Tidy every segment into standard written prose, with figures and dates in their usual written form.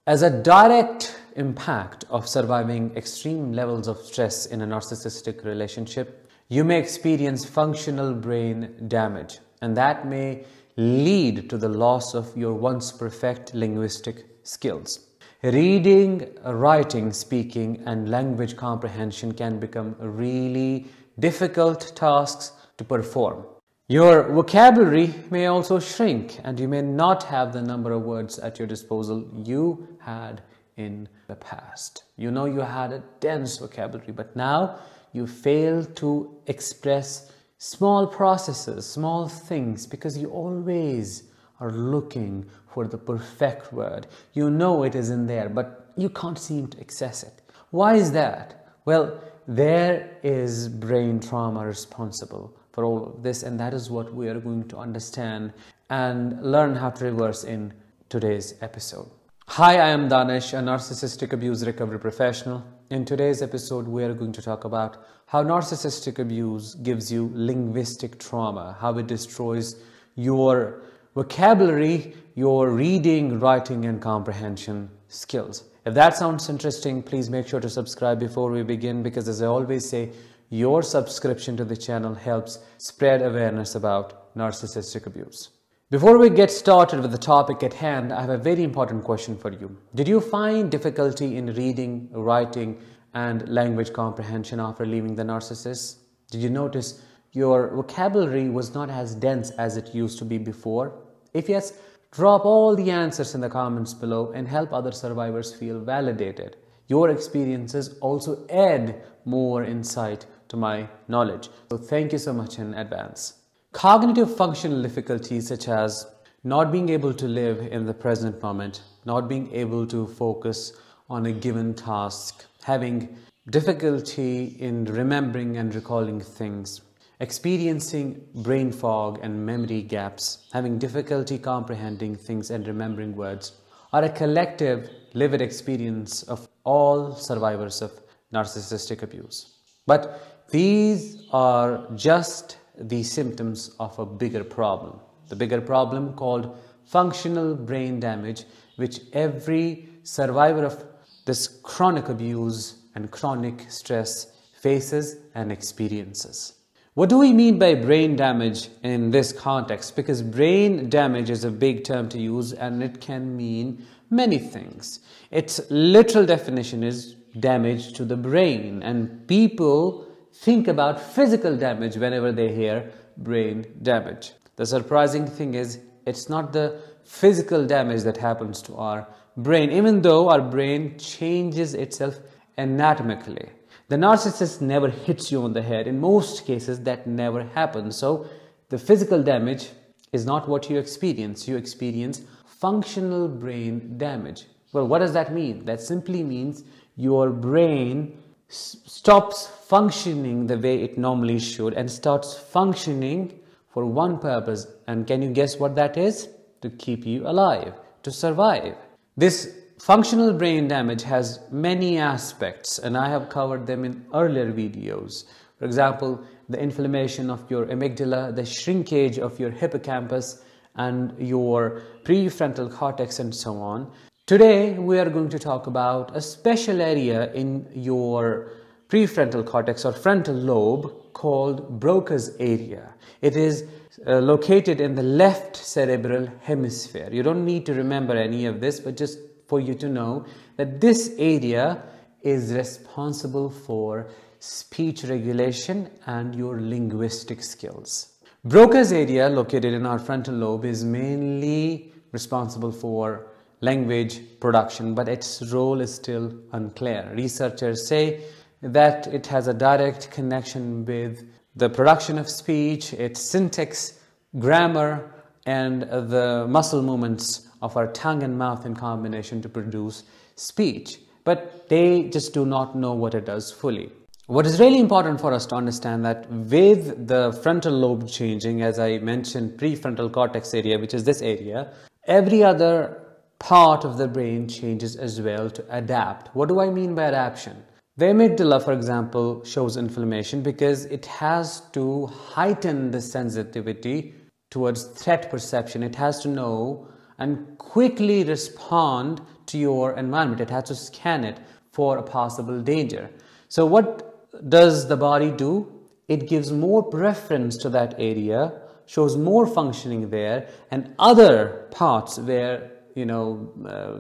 As a direct impact of surviving extreme levels of stress in a narcissistic relationship, you may experience functional brain damage, and that may lead to the loss of your once perfect linguistic skills. Reading, writing, speaking, and language comprehension can become really difficult tasks to perform. Your vocabulary may also shrink, and you may not have the number of words at your disposal you had in the past. You know you had a dense vocabulary, but now you fail to express small processes, small things, because you always are looking for the perfect word. You know it is in there, but you can't seem to access it. Why is that? Well, there is brain trauma responsible for all of this, and that is what we are going to understand and learn how to reverse in today's episode. Hi, I am Danish, a narcissistic abuse recovery professional. In today's episode, we are going to talk about how narcissistic abuse gives you linguistic trauma, how it destroys your vocabulary, your reading, writing, and comprehension skills. If that sounds interesting, please make sure to subscribe before we begin, because as I always say, your subscription to the channel helps spread awareness about narcissistic abuse. Before we get started with the topic at hand, I have a very important question for you. Did you find difficulty in reading, writing, and language comprehension after leaving the narcissist? Did you notice your vocabulary was not as dense as it used to be before? If yes, drop all the answers in the comments below and help other survivors feel validated. Your experiences also add more insight to my knowledge. So thank you so much in advance. Cognitive functional difficulties such as not being able to live in the present moment, not being able to focus on a given task, having difficulty in remembering and recalling things, experiencing brain fog and memory gaps, having difficulty comprehending things and remembering words, are a collective lived experience of all survivors of narcissistic abuse. But these are just the symptoms of a bigger problem. The bigger problem called functional brain damage, which every survivor of this chronic abuse and chronic stress faces and experiences. What do we mean by brain damage in this context? Because brain damage is a big term to use, and it can mean many things. Its literal definition is damage to the brain, and people think about physical damage whenever they hear brain damage. The surprising thing is, it's not the physical damage that happens to our brain, even though our brain changes itself anatomically. The narcissist never hits you on the head. In most cases, that never happens. So the physical damage is not what you experience. You experience functional brain damage. Well, what does that mean? That simply means your brain stops functioning the way it normally should and starts functioning for one purpose. And can you guess what that is? To keep you alive, to survive. This functional brain damage has many aspects, and I have covered them in earlier videos. For example, the inflammation of your amygdala, the shrinkage of your hippocampus and your prefrontal cortex, and so on. Today, we are going to talk about a special area in your prefrontal cortex or frontal lobe called Broca's area. It is located in the left cerebral hemisphere. You don't need to remember any of this, but just for you to know that this area is responsible for speech regulation and your linguistic skills. Broca's area, located in our frontal lobe, is mainly responsible for language production, but its role is still unclear. Researchers say that it has a direct connection with the production of speech, its syntax, grammar, and the muscle movements of our tongue and mouth in combination to produce speech. But they just do not know what it does fully. What is really important for us to understand that with the frontal lobe changing, as I mentioned, prefrontal cortex area, which is this area, every other part of the brain changes as well to adapt. What do I mean by adaptation? The amygdala, for example, shows inflammation because it has to heighten the sensitivity towards threat perception. It has to know and quickly respond to your environment. It has to scan it for a possible danger. So what does the body do? It gives more preference to that area, shows more functioning there, and other parts where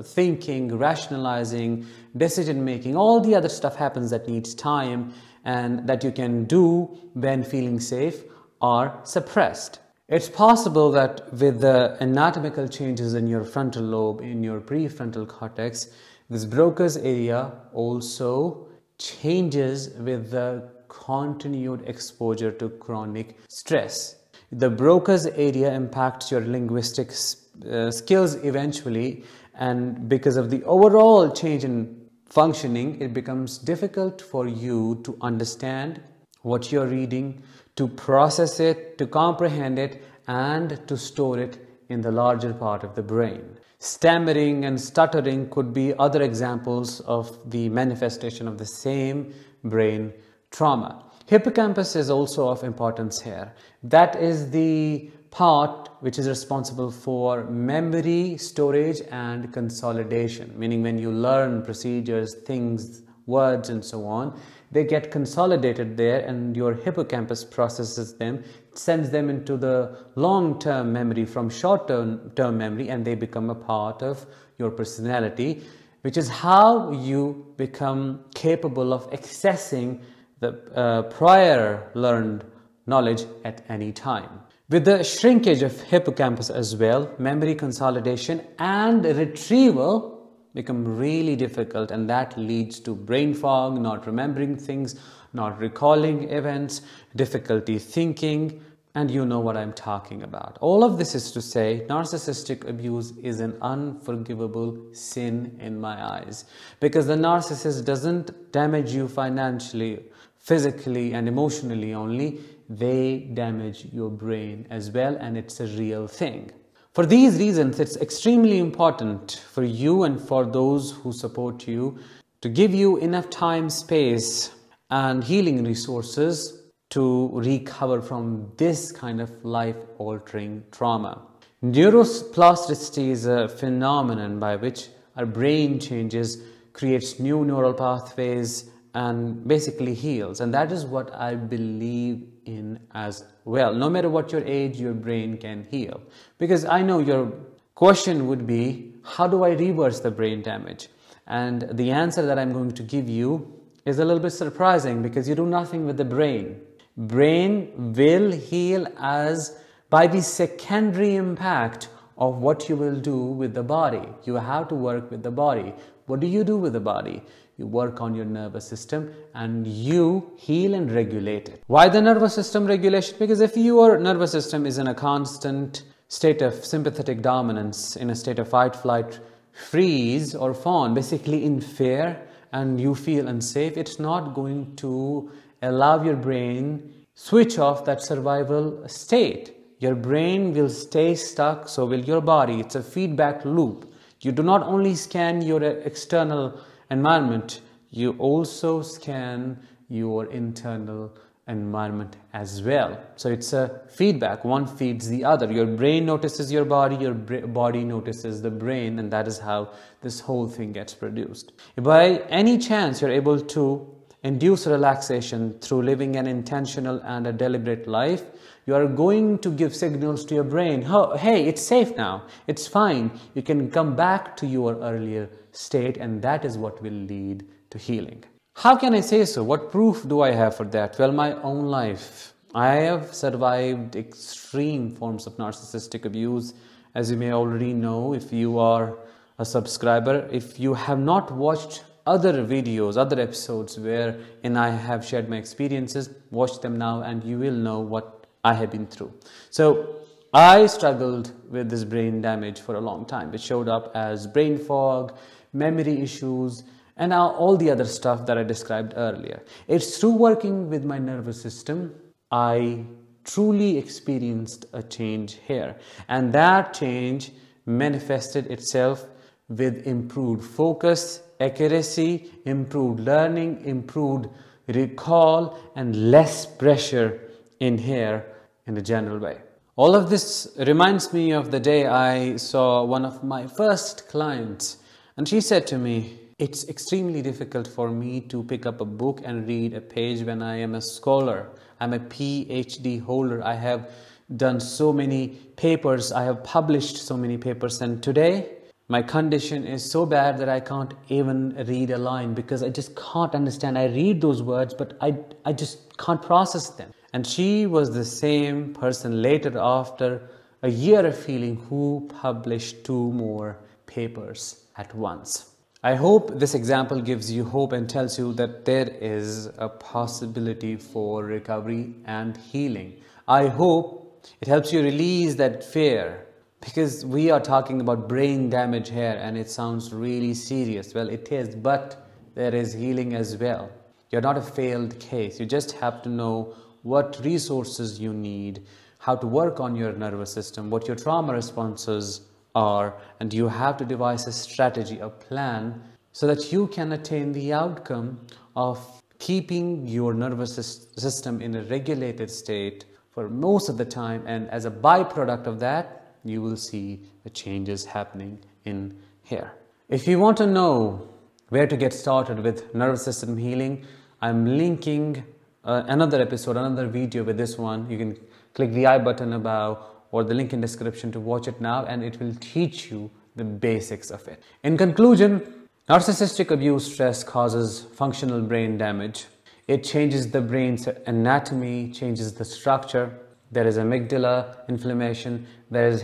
thinking, rationalizing, decision making, all the other stuff happens that needs time and that you can do when feeling safe are suppressed. It's possible that with the anatomical changes in your frontal lobe, in your prefrontal cortex, this Broca's area also changes with the continued exposure to chronic stress. The Broca's area impacts your linguistic skills eventually, and because of the overall change in functioning, it becomes difficult for you to understand what you're reading, to process it, to comprehend it, and to store it in the larger part of the brain. Stammering and stuttering could be other examples of the manifestation of the same brain trauma. Hippocampus is also of importance here. That is the part which is responsible for memory, storage, and consolidation, meaning when you learn procedures, things, words, and so on, they get consolidated there, and your hippocampus processes them, sends them into the long-term memory from short-term memory, and they become a part of your personality, which is how you become capable of accessing the prior learned knowledge at any time. With the shrinkage of hippocampus as well, memory consolidation and retrieval become really difficult, and that leads to brain fog, not remembering things, not recalling events, difficulty thinking, and you know what I'm talking about. All of this is to say, narcissistic abuse is an unforgivable sin in my eyes, because the narcissist doesn't damage you financially, physically, and emotionally only. They damage your brain as well, and it's a real thing. For these reasons, it's extremely important for you and for those who support you to give you enough time, space, and healing resources to recover from this kind of life-altering trauma. Neuroplasticity is a phenomenon by which our brain changes, creates new neural pathways, and basically heals. And that is what I believe in as well. No matter what your age, your brain can heal. Because I know your question would be, how do I reverse the brain damage? And the answer that I'm going to give you is a little bit surprising, because you do nothing with the brain. Brain will heal as by the secondary impact of what you will do with the body. You have to work with the body. What do you do with the body? You work on your nervous system and you heal and regulate it. Why the nervous system regulation? Because if your nervous system is in a constant state of sympathetic dominance, in a state of fight, flight, freeze, or fawn, basically in fear, and you feel unsafe, it's not going to allow your brain switch off that survival state. Your brain will stay stuck, so will your body. It's a feedback loop. You do not only scan your external environment, you also scan your internal environment as well. So it's a feedback. One feeds the other. Your brain notices your body, your body notices the brain, and that is how this whole thing gets produced. If by any chance you're able to induce relaxation through living an intentional and a deliberate life, you are going to give signals to your brain, oh, hey, it's safe now, it's fine, you can come back to your earlier state, and that is what will lead to healing. How can I say so? What proof do I have for that? Well, my own life. I have survived extreme forms of narcissistic abuse, as you may already know if you are a subscriber. If you have not watched other videos, other episodes wherein I have shared my experiences, watch them now and you will know what I have been through. So I struggled with this brain damage for a long time. It showed up as brain fog, memory issues, and now all the other stuff that I described earlier. It's through working with my nervous system, I truly experienced a change here. And that change manifested itself with improved focus, accuracy, improved learning, improved recall, and less pressure in here in a general way. All of this reminds me of the day I saw one of my first clients, and she said to me, "It's extremely difficult for me to pick up a book and read a page when I am a scholar. I'm a PhD holder. I have done so many papers. I have published so many papers, and today my condition is so bad that I can't even read a line because I just can't understand. I read those words, but I just can't process them." And she was the same person later, after a year of healing, who published 2 more papers at once. I hope this example gives you hope and tells you that there is a possibility for recovery and healing. I hope it helps you release that fear, because we are talking about brain damage here and it sounds really serious. Well, it is, but there is healing as well. You're not a failed case. You just have to know what resources you need, how to work on your nervous system, what your trauma responses are, and you have to devise a strategy, a plan, so that you can attain the outcome of keeping your nervous system in a regulated state for most of the time, and as a byproduct of that, you will see the changes happening in here. If you want to know where to get started with nervous system healing, I'm linking another episode, another video with this one. You can click the I button above or the link in description to watch it now, and it will teach you the basics of it. In conclusion, narcissistic abuse stress causes functional brain damage. It changes the brain's anatomy, changes the structure. There is amygdala inflammation, there is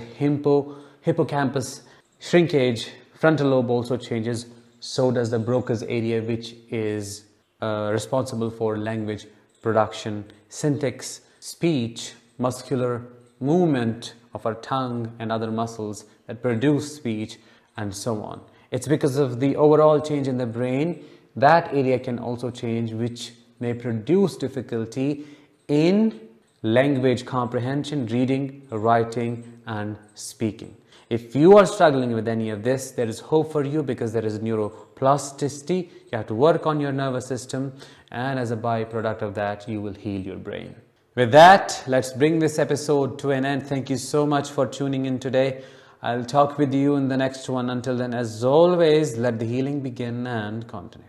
hippocampus shrinkage, frontal lobe also changes, so does the Broca's area, which is responsible for language production, syntax, speech, muscular movement of our tongue and other muscles that produce speech, and so on. It's because of the overall change in the brain that area can also change, which may produce difficulty in language comprehension, reading, writing, and speaking. If you are struggling with any of this, there is hope for you, because there is neuroplasticity. You have to work on your nervous system, and as a byproduct of that, you will heal your brain. With that, let's bring this episode to an end. Thank you so much for tuning in today. I'll talk with you in the next one. Until then, as always, let the healing begin and continue.